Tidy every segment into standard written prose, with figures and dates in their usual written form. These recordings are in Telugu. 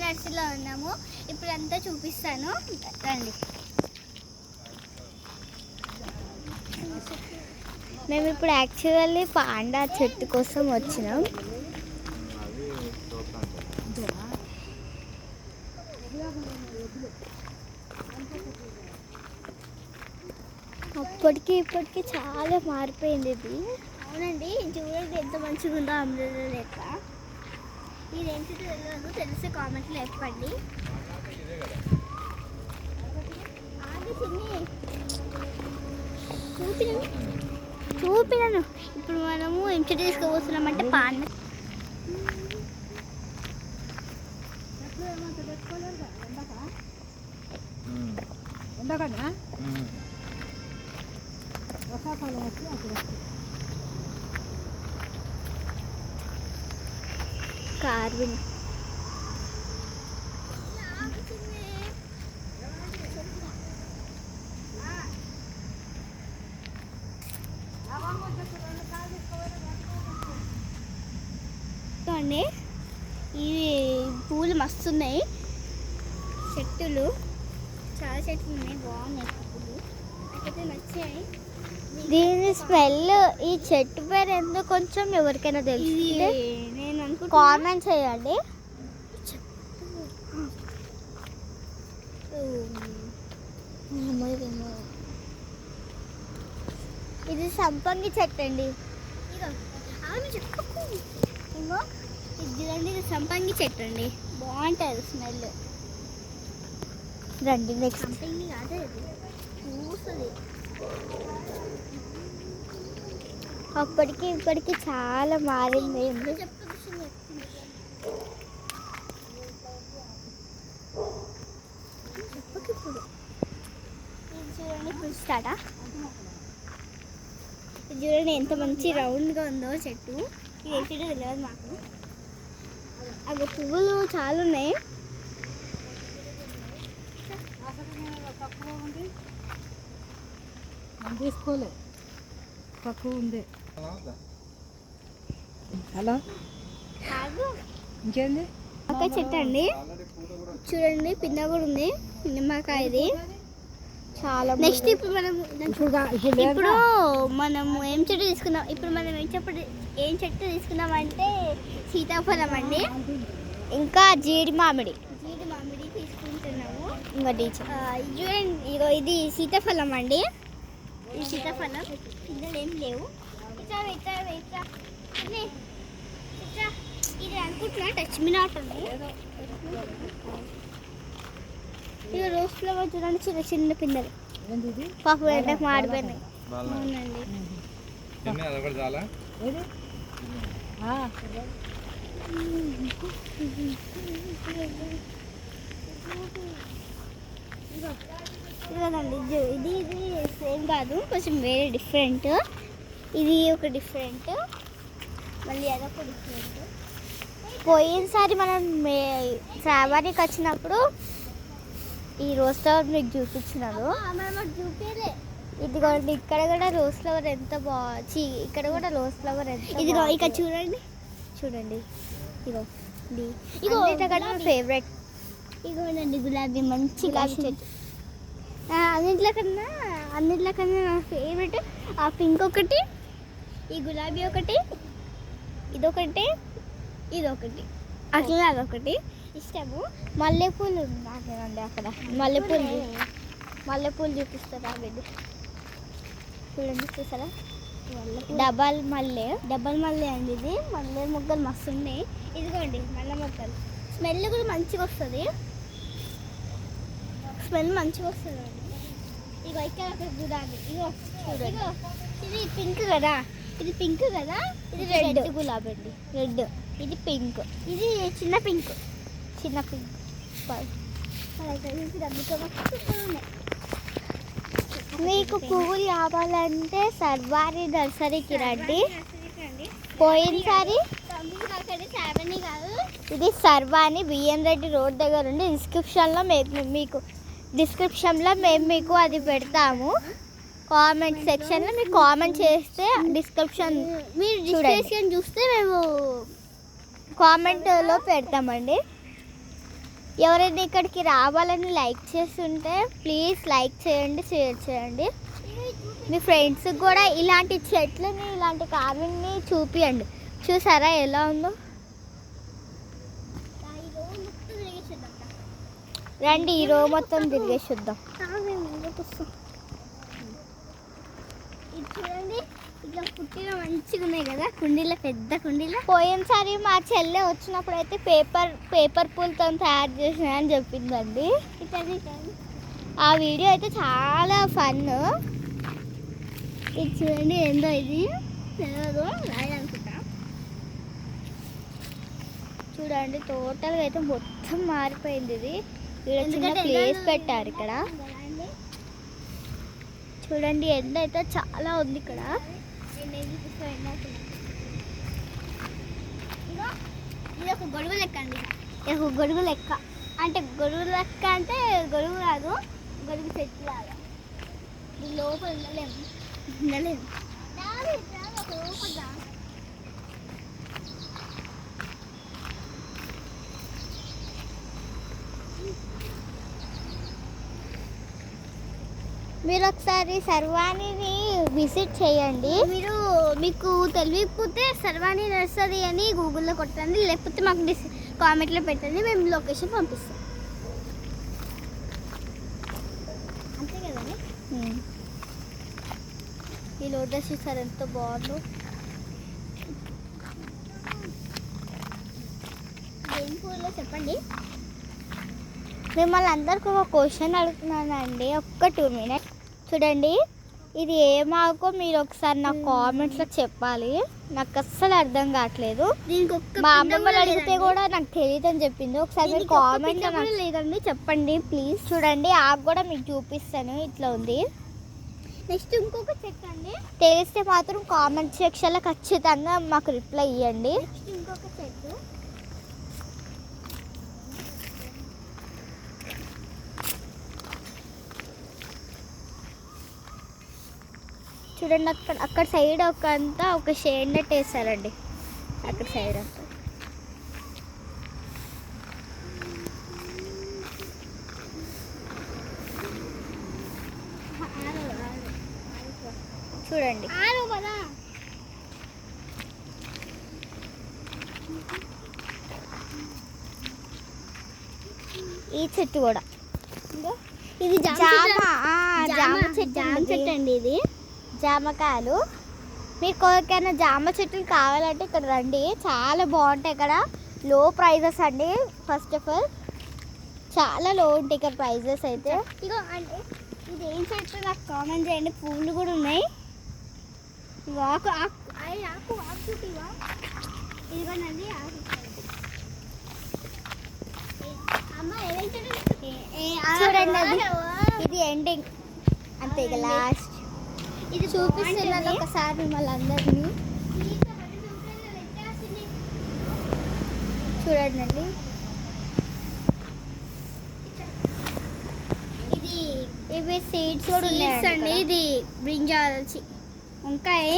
నర్సరీలో ఉన్నాము. ఇప్పుడు అంతా చూపిస్తాను రండి. మేము ఇప్పుడు యాక్చువల్లీ పాండా చెట్టు కోసం వచ్చినాం. అప్పటికి ఇప్పటికి చాలా మారిపోయింది ఇది. అవునండి, చూడండి ఎంత మంచిగా ఉందో అమృత లెక్క. ఇదేంటి తెలియదు, తెలిస్తే కామెంట్లో చెప్పండి. చూపినాను. ఇప్పుడు మనము ఎంత తీసుకుపోతున్నామంటే పాండ కార్విన్ అండి. ఇవి పూలు మస్తున్నాయి, చెట్టులు చాలా చెట్లు ఉన్నాయి, బాగున్నాయి పూలు, నాకైతే నచ్చాయి. దీని స్మెల్, ఈ చెట్టు పేరు ఎందుకు కొంచెం ఎవరికైనా తెలిసి నేను కామెంట్ చేయండి. ఇది సంపంగి చెట్టు అండి. ఇది చూడండి, ఇది సంపంగి చెట్టు అండి, బాగుంటుంది స్మెల్. రండి నెక్స్ట్. సంపంగి కాదు, ఇది పూస్తుంది. అప్పటికి ఇప్పటికి చాలా మారింది. చూడండి పిలుస్తాడా, చూడండి ఎంత మంచి రౌండ్గా ఉందో చెట్టు. ఇది ఏంటో తెలియదు మాకు. అవి పువ్వులు చాలా ఉన్నాయి. తీసుకోలే తక్కువ ఉంది. హలో, ఇంకేంది? ఒక చెట్టు అండి, చూడండి పిన్న కూడా ఉంది, నిమ్మకాయది చాలా. నెక్స్ట్ ఇప్పుడు మనము ఏం చెట్టు తీసుకున్నాం, ఇప్పుడు మనం ఏం చెట్టు తీసుకున్నాం అంటే సీతాఫలం అండి, ఇంకా జీడి మామిడి తీసుకుంటున్నాము. ఇంకా చూడండి, ఇగో ఇది సీతాఫలం అండి. ఈ సీతాఫలం పిల్లలు ఏం లేవు. ఇది అనుకుంటున్నా టచ్ మీ నాట్ ఉంది. ఇక రోజ్ ఫ్లవర్ చూడండి, చిన్న చిన్న పిల్లలు పాప ఎండకు మాడిపోయినాయి. అవునండి, ఇదండి. ఇది ఇది సేమ్ కాదు, కొంచెం వేరే డిఫరెంట్. ఇది ఒక డిఫరెంట్, మళ్ళీ అదొక డిఫరెంట్. పోయినసారి మనం శ్రావణికి వచ్చినప్పుడు ఈ రోజ్ ఫ్లవర్ మీకు చూపించినారు. ఇదిగోండి, ఇక్కడ కూడా రోజ్ ఫ్లవర్ ఎంత బాగా, ఇక్కడ కూడా రోజ్ ఫ్లవర్ ఎంత. ఇదిగో ఇక్కడ చూడండి, చూడండి, ఇగో ఇగో నా ఫేవరెట్. ఇగోండి గులాబీ, మంచి గులాబీ చెట్టు. అన్నింటిలో కన్నా నా ఫేవరెట్ ఆ పింక్ ఒకటి, ఈ గులాబీ ఒకటి, ఇదొకటి, అట్లా అదొకటి ఇష్టము. మల్లెపూలు నాకేనండి, అక్కడ మల్లెపూలు చూపిస్తారా బిడ్డ, చూడండి, చూసారా? డబల్ మల్లె అండి. ఇది మల్లె మొగ్గలు మస్తు ఉన్నాయి. ఇదిగోండి మల్లె మొగ్గలు, స్మెల్ కూడా మంచిగా వస్తుంది, అండి. ఇగో ఇక్కడ గులాబీ, ఇగో చూడండి, ఇది పింక్ కదా, ఇది రెడ్ గులాబీ అండి, రెడ్. ఇది పింక్, ఇది చిన్న పింక్. మీకు పువ్వులు కావాలంటే సర్వారి నర్సరీకి రండి. పోయినసారి ఇది సర్వాని బిఎన్ రెడ్డి రోడ్ దగ్గర ఉండి డిస్క్రిప్షన్లో మేము మీకు అది పెడతాము. కామెంట్ సెక్షన్లో మీరు కామెంట్ చేస్తే డిస్క్రిప్షన్ చూస్తే మేము కామెంట్లో పెడతామండి. ఎవరైనా ఇక్కడికి రావాలని లైక్ చేస్తుంటే ప్లీజ్ లైక్ చేయండి, షేర్ చేయండి. మీ ఫ్రెండ్స్కి కూడా ఇలాంటి చెట్లని, ఇలాంటి కార్వింగ్ని చూపియండి. చూసారా ఎలా ఉందో? రండి ఈ రో మొత్తం తిరిగేసి చూద్దాం. చూడండి ఇట్లా పుట్టిన మంచిగా ఉన్నాయి కదా కుండీలో, పెద్ద కుండీలో. పోయినసారి మా చెల్లె వచ్చినప్పుడు అయితే పేపర్ పూలతో తయారు చేసిన అని చెప్పిందండి. ఆ వీడియో అయితే చాలా ఫన్. ఇది చూడండి ఏందో, ఇది తెలియదు రాయాలనుకుంటా. చూడండి టోటల్గా అయితే మొత్తం మారిపోయింది. ఇది చిన్న ప్లేస్ పెట్టారు ఇక్కడ. చూడండి ఎండ అయితే చాలా ఉంది ఇక్కడ. ఇది ఒక గొడుగు లెక్క అండి. ఇది ఒక గొడుగు లెక్క అంటే గొడుగు లెక్క అంటే గొడుగు కాదు, గొడుగు చెట్టు లాగా. ఇది లోపల ఉండలేము. మీరు ఒకసారి సర్వాణిని విజిట్ చేయండి. మీకు తెలియకపోతే సర్వాణి నర్సరీ అని గూగుల్లో కొట్టండి, లేకపోతే మాకు కామెంట్లో పెట్టండి, మేము లొకేషన్ పంపిస్తాం. అంతే కదండి. ఈ లోటస్ చూసారు ఎంత బాగుందో. ఏం పూలో చెప్పండి. మిమ్మల్ని అందరికి ఒక క్వశ్చన్ అడుగుతున్నానండి, ఒక్క 2 minutes. చూడండి ఇది ఏమాకో మీరు ఒకసారి నాకు కామెంట్స్లో చెప్పాలి. నాకు అస్సలు అర్థం కావట్లేదు. మా అమ్మమ్మని అడిగితే కూడా నాకు తెలియదు అని చెప్పింది. ఒకసారి మీరు కామెంట్లో లేదండి చెప్పండి ప్లీజ్. చూడండి ఆకు కూడా మీకు చూపిస్తాను, ఇట్లా ఉంది. నెక్స్ట్ ఇంకొక చెక్ అండి, తెలిస్తే మాత్రం కామెంట్ సెక్షన్లో ఖచ్చితంగా మాకు రిప్లై ఇవ్వండి. ఇంకొక చెట్టు చూడండి, అక్కడ సైడ్ ఒక షేడ్ నెట్ వేస్తారండి, అక్కడ సైడ్ అంతా. చూడండి ఈ చెట్టు కూడా, ఇది జామ చెట్టు అండి. ఇది జామకాయలు. మీకు ఎవరికైనా జామ చెట్లు కావాలంటే ఇక్కడ రండి, చాలా బాగుంటాయి. ఇక్కడ లో ప్రైజెస్ అండి. ఫస్ట్ ఆఫ్ ఆల్ చాలా లో ఉంటాయి ఇక్కడ ప్రైజెస్ అయితే. ఇగో అంటే ఇది ఏం చెట్టు నాకు కామెంట్ చేయండి. పూలు కూడా ఉన్నాయి. ఆకు ఇదిగోనండి ఆకు. చూడండి ఇది ఎండింగ్ అంతే, ఇక లాస్ట్. ఇది చూపిస్తున్నాను ఒకసారి మిమ్మల్ని అందరినీ. చూడండి ఇవి సీడ్స్ కూడా ఉన్నాయండి. ఇది బ్రింజాల్ వంకాయ,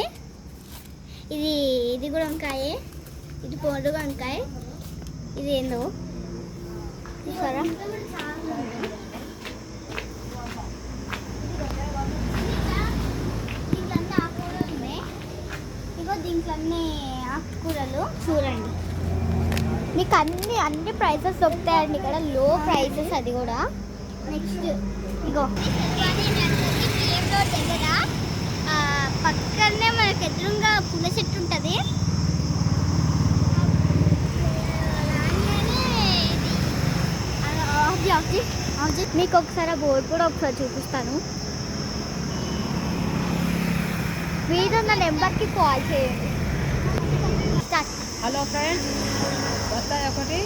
ఇది కూడా వంకాయ, ఇది పొడుగు వంకాయ, ఇది ఏందో చూసారా. దీంట్లో అన్ని ఆకుకూరలు చూడండి. మీకు అన్ని ప్రైసెస్ దొరుకుతాయండి ఇక్కడ, లో ప్రైసెస్. అది కూడా నెక్స్ట్ ఇగో దగ్గర పక్కనే మనకు ఎదురుగా పుల్ల చెట్టు ఉంటుంది. మీకు ఒకసారి బోర్డు కూడా ఒకసారి చూపిస్తాను. మీరు నా నెంబర్కి కాల్ చేయండి. హలో ఫ్రెండ్స్, బత్తాయి ఒకటి,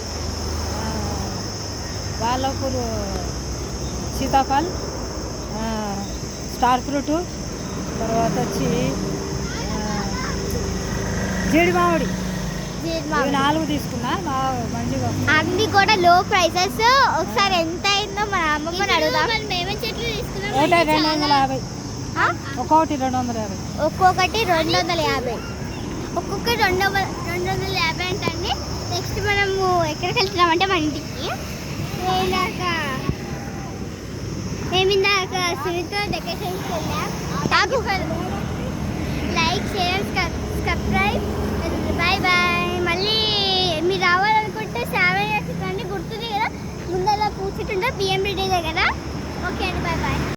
వాళ్ళపూర్ సీతాఫల్, స్టార్ ఫ్రూట్, తర్వాత వచ్చి జీడి మామిడి, 4 తీసుకున్నా. మంచిగా అన్ని కూడా లో ప్రైసెస్. ఒకసారి ఎంత అయిందో మన అమ్మమ్మని అడుగుదాం. ఒకటి 250, ఒక్కొక్కటి 250, ఒక్కొక్కటి 250, ఒక్కొక్కటి 250 అంటే అండి. నెక్స్ట్ ఎక్కడికి వెళ్తున్నామంటే మన ఇంటికి. మేము ఇందాక సునీతో డెకరేషన్కి వెళ్ళాం. Like share subscribe. Bye bye. మళ్ళీ మీరు రావాలనుకుంటే 7 years కానీ గుర్తుంది కదా, ముందర పూర్తింటుంటే బిఎంబిడి దగ్గర. ఓకే అండి, బాయ్ బాయ్.